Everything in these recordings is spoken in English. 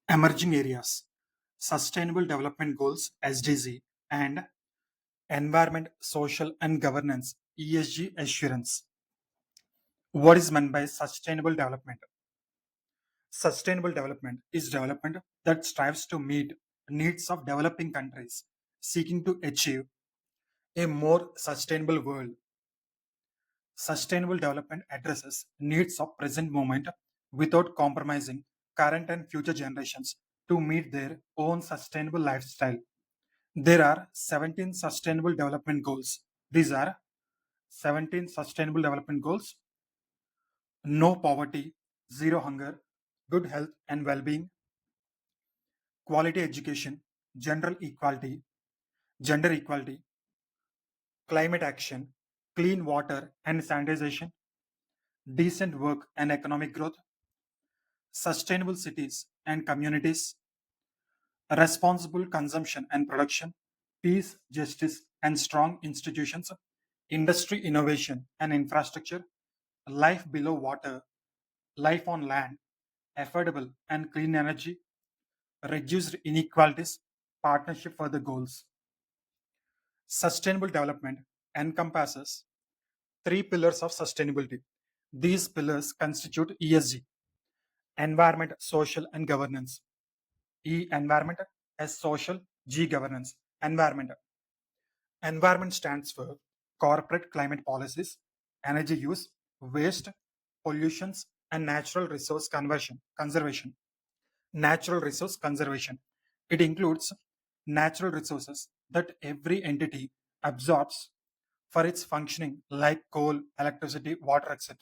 Emerging areas, Sustainable Development Goals (SDG) and Environment, Social and Governance (ESG Assurance). What is meant by sustainable development? Sustainable development is development that strives to meet needs of developing countries seeking to achieve a more sustainable world. Sustainable development addresses needs of present moment without compromising current and future generations to meet their own sustainable lifestyle. There are 17 sustainable development goals. These are 17 sustainable development goals: no poverty, zero hunger, good health and well being, quality education, gender equality, climate action, clean water and sanitization, decent work and economic growth, sustainable cities and communities, responsible consumption and production, peace, justice, and strong institutions, industry innovation and infrastructure, life below water, life on land, affordable and clean energy, reduced inequalities, partnership for the goals. Sustainable development encompasses three pillars of sustainability. These pillars constitute ESG: environment, social, and governance. E environment, S social, G governance. Environment. Environment stands for corporate climate policies, energy use, waste, pollutions, and conservation. Natural resource conservation. It includes natural resources that every entity absorbs for its functioning, like coal, electricity, water, etc.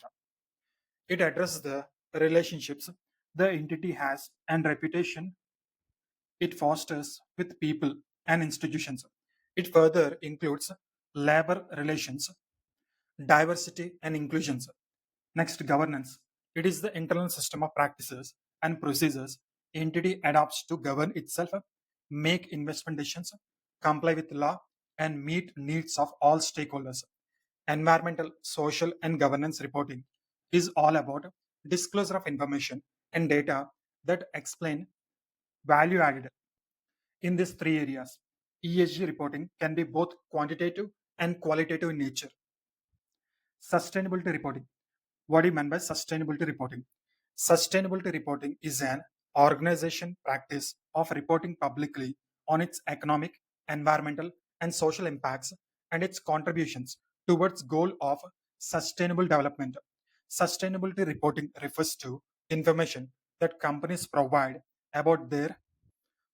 It addresses the relationships the entity has and reputation it fosters with people and institutions. It further includes labor relations, diversity, and inclusions. Next, governance. It is the internal system of practices and procedures entity adopts to govern itself, make investment decisions, comply with law, and meet needs of all stakeholders. Environmental, social, and governance reporting is all about disclosure of information and data that explain value added in these three areas. ESG reporting can be both quantitative and qualitative in nature. Sustainability reporting. What do you mean by sustainability reporting? Sustainability reporting is an organization practice of reporting publicly on its economic, environmental, and social impacts and its contributions towards goal of sustainable development. Sustainability reporting refers to information that companies provide about their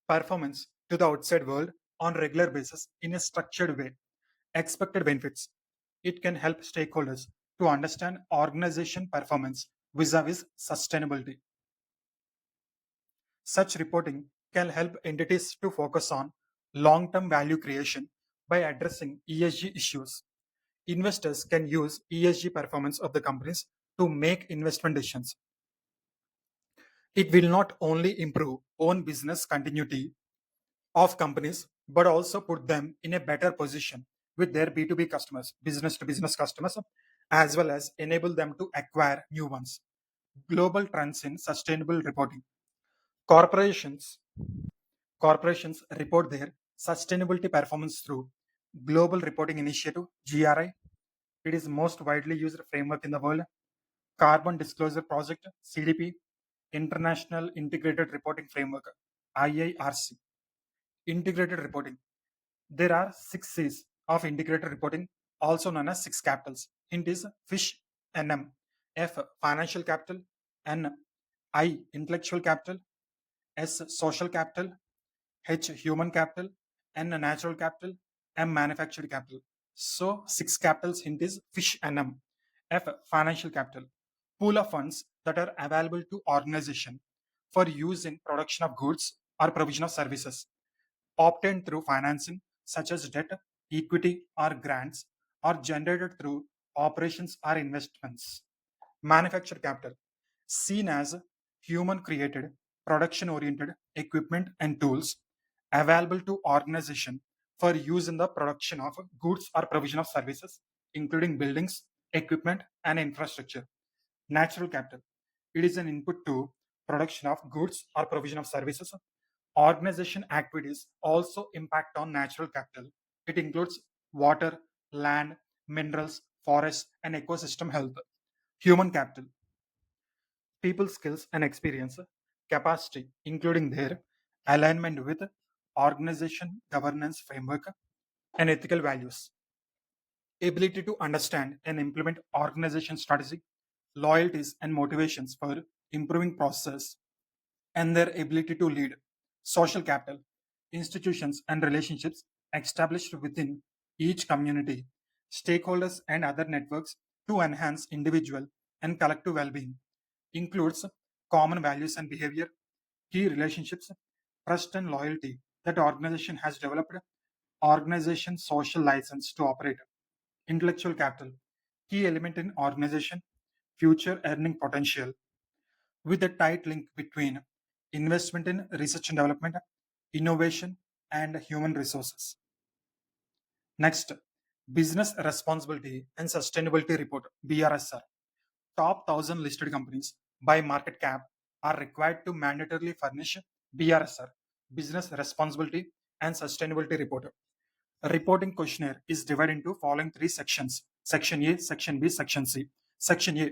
performance to the outside world on regular basis in a structured way. Expected benefits. It can help stakeholders to understand organization performance vis-a-vis sustainability. Such reporting can help entities to focus on long-term value creation by addressing ESG issues. Investors can use ESG performance of the companies to make investment decisions. It will not only improve own business continuity of companies, but also put them in a better position with their B2B customers, business to business customers, as well as enable them to acquire new ones. Global trends in sustainable reporting. Corporations Corporations report their sustainability performance through Global Reporting Initiative (GRI). It is most widely used framework in the world. Carbon Disclosure Project (CDP), International Integrated Reporting Framework (IIRC). Integrated reporting. There are six C's of integrated reporting, also known as six capitals. Hint is fish, NM, F, financial capital, N, I, intellectual capital, S, social capital, H, human capital, N, natural capital, M, manufactured capital. So, six capitals hint is fish and M. F, financial capital. Pool of funds that are available to organization for use in production of goods or provision of services obtained through financing such as debt, equity, or grants, or generated through operations or investments. Manufactured capital, seen as human created, production oriented equipment and tools available to organization for use in the production of goods or provision of services, including buildings, equipment, and infrastructure. Natural capital. It is an input to production of goods or provision of services. Organization activities also impact on natural capital. It includes water, land, minerals, forests, and ecosystem health. Human capital, people skills and experience, capacity, including their alignment with organization governance framework and ethical values, ability to understand and implement organization strategy, loyalties and motivations for improving process, and their ability to lead. Social capital, institutions and relationships established within each community, stakeholders and other networks to enhance individual and collective well-being, includes common values and behavior, key relationships, trust and loyalty that organization has developed, organization social license to operate, intellectual capital, key element in organization, future earning potential, with a tight link between investment in research and development, innovation, and human resources. Next, Business Responsibility and Sustainability Report (BRSR). Top 1,000 listed companies by market cap are required to mandatorily furnish BRSR (Business Responsibility and Sustainability Report). A reporting questionnaire is divided into following three sections: Section A, Section B, Section C. Section A,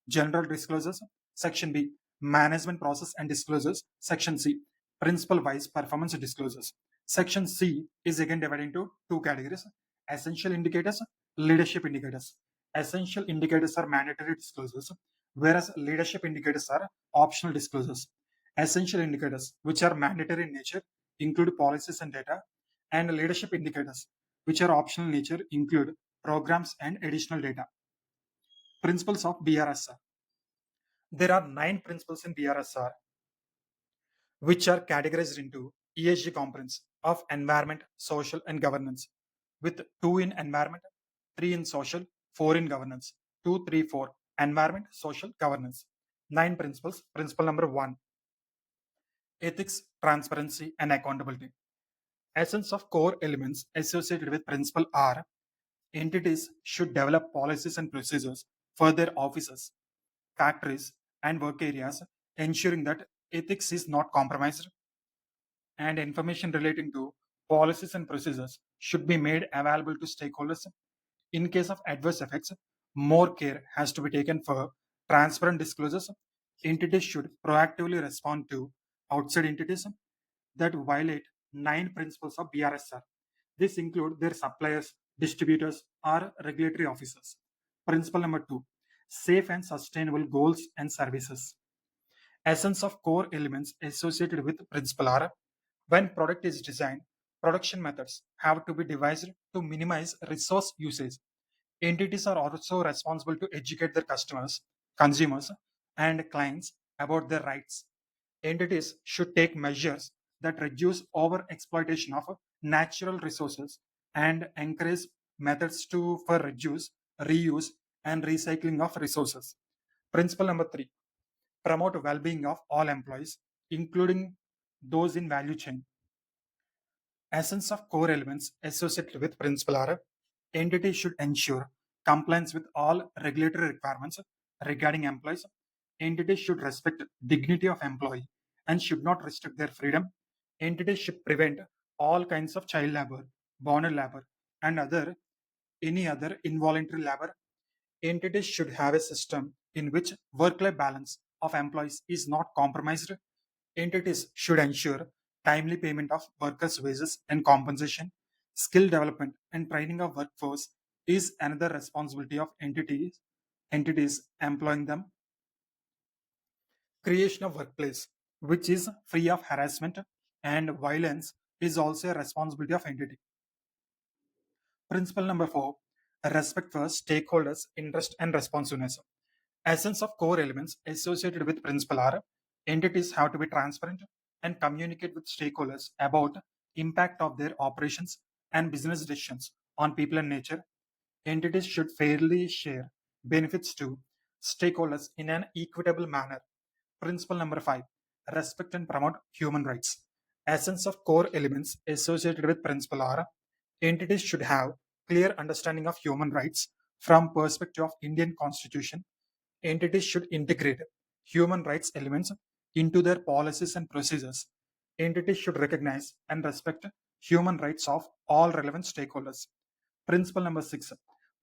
General Disclosures. Section B, Management Process and Disclosures. Section C, Principal Wise Performance Disclosures. Section C is again divided into two categories: Essential Indicators, Leadership Indicators. Essential indicators are mandatory disclosures, whereas leadership indicators are optional disclosures. Essential indicators, which are mandatory in nature, include policies and data, and leadership indicators, which are optional in nature, include programs and additional data. Principles of BRSR. There are 9 principles in BRSR, which are categorized into ESG components of environment, social, and governance, with 2 in environment, 3 in social, 4 in governance. 2, 3, 4. Environment, social, governance. 9 principles. Principle number 1: ethics, transparency, and accountability. Essence of core elements associated with principle are: entities should develop policies and procedures for their offices, factories, and work areas, ensuring that ethics is not compromised, and information relating to policies and procedures should be made available to stakeholders. In case of adverse effects, more care has to be taken for transparent disclosures. Entities should proactively respond to outside entities that violate 9 principles of BRSR. This include their suppliers, distributors, or regulatory officers. Principle number 2: safe and sustainable goals and services. Essence of core elements associated with principle are: when product is designed, production methods have to be devised to minimize resource usage. Entities are also responsible to educate their customers, consumers, and clients about their rights. Entities should take measures that reduce over exploitation of natural resources and encourage methods to for reduce, reuse, and recycling of resources. Principle number 3: promote well-being of all employees, including those in value chain. Essence of core elements associated with principle are: entities should ensure compliance with all regulatory requirements regarding employees. Entities should respect dignity of employee and should not restrict their freedom. Entities should prevent all kinds of child labor, bonded labor, and any other involuntary labor. Entities should have a system in which work-life balance of employees is not compromised. Entities should ensure timely payment of workers' wages and compensation. Skill development and training of workforce is another responsibility of entities employing them. Creation of workplace which is free of harassment and violence is also a responsibility of entity. Principle number 4: respect for stakeholders' interest and responsiveness. Essence of core elements associated with principle are: entities have to be transparent and communicate with stakeholders about impact of their operations and business decisions on people and nature. Entities should fairly share benefits to stakeholders in an equitable manner. Principle number 5: respect and promote human rights. Essence of core elements associated with principle are: entities should have clear understanding of human rights from perspective of Indian Constitution. Entities should integrate human rights elements into their policies and procedures. Entities should recognize and respect human rights of all relevant stakeholders. Principle number 6,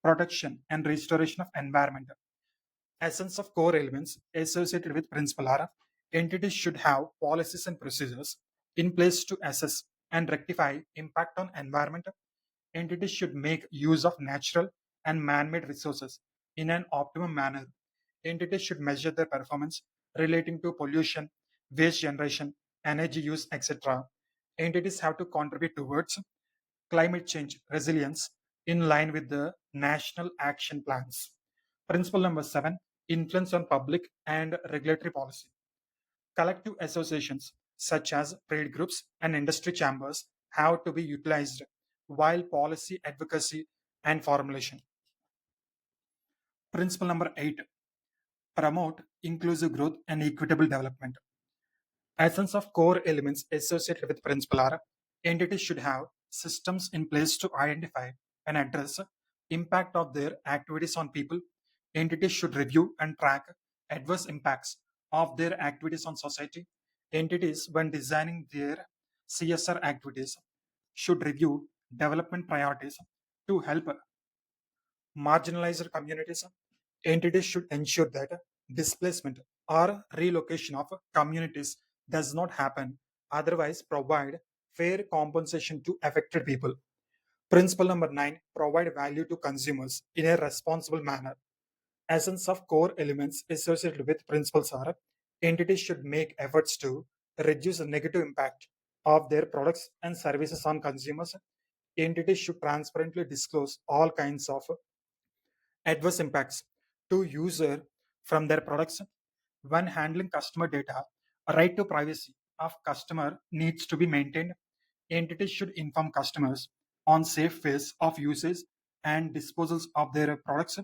protection and restoration of environment. Essence of core elements associated with principle are entities should have policies and procedures in place to assess and rectify impact on environment. Entities should make use of natural and man-made resources in an optimum manner. Entities should measure their performance relating to pollution, waste generation, energy use, etc. Entities have to contribute towards climate change resilience in line with the national action plans. Principle number 7, influence on public and regulatory policy. Collective associations such as trade groups and industry chambers have to be utilized while policy advocacy and formulation. Principle number 8, promote inclusive growth and equitable development. Essence of core elements associated with principle are entities should have systems in place to identify and address impact of their activities on people. Entities should review and track adverse impacts of their activities on society. Entities, when designing their CSR activities, should review development priorities to help marginalized communities. Entities should ensure that displacement or relocation of communities does not happen, otherwise, provide fair compensation to affected people. Principle number 9, provide value to consumers in a responsible manner. Essence of core elements associated with principles are entities should make efforts to reduce the negative impact of their products and services on consumers. Entities should transparently disclose all kinds of adverse impacts to user from their products. When handling customer data, a right to privacy of customer needs to be maintained. Entities should inform customers on safe ways of usage and disposals of their products.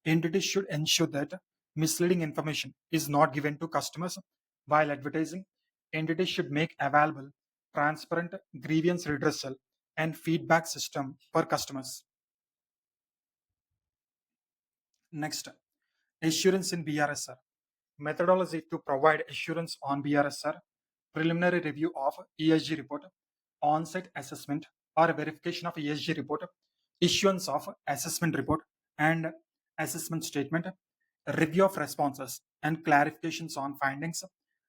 Entities should ensure that misleading information is not given to customers while advertising. Entities should make available transparent grievance redressal and feedback system for customers. Next, assurance in BRSR. Methodology to provide assurance on BRSR, preliminary review of ESG report, on-site assessment or verification of ESG report, issuance of assessment report and assessment statement, review of responses and clarifications on findings,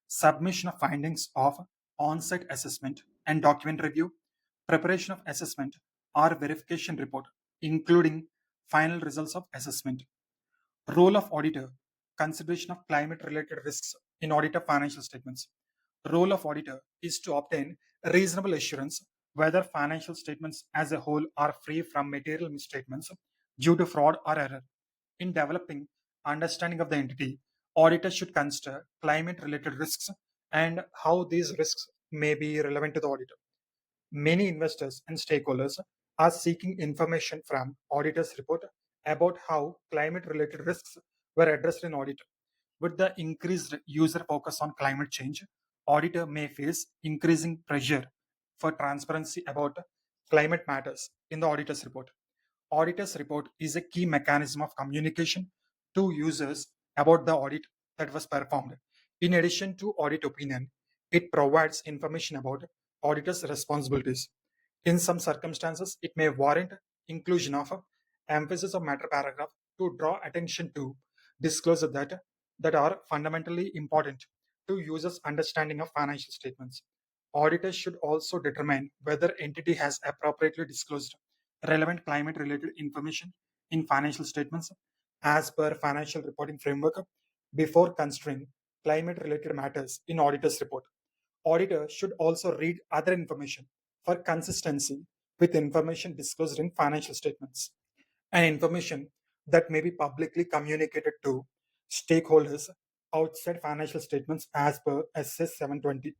submission of findings of on-site assessment and document review, preparation of assessment or verification report, including final results of assessment. Role of auditor, consideration of climate related risks in audit of financial statements. Role of auditor is to obtain reasonable assurance whether financial statements as a whole are free from material misstatements due to fraud or error. In developing understanding of the entity, auditors should consider climate related risks and how these risks may be relevant to the auditor. Many investors and stakeholders are seeking information from auditors' report about how climate related risks were addressed in audit. With the increased user focus on climate change, auditor may face increasing pressure for transparency about climate matters in the auditor's report. Auditor's report is a key mechanism of communication to users about the audit that was performed. In addition to audit opinion, it provides information about auditor's responsibilities. In some circumstances, it may warrant inclusion of emphasis of matter paragraph to draw attention to disclosure that are fundamentally important to users' understanding of financial statements. Auditors should also determine whether entity has appropriately disclosed relevant climate related information in financial statements as per financial reporting framework before considering climate related matters in auditor's report. Auditor should also read other information for consistency with information disclosed in financial statements and information that may be publicly communicated to stakeholders outside financial statements as per SS 720.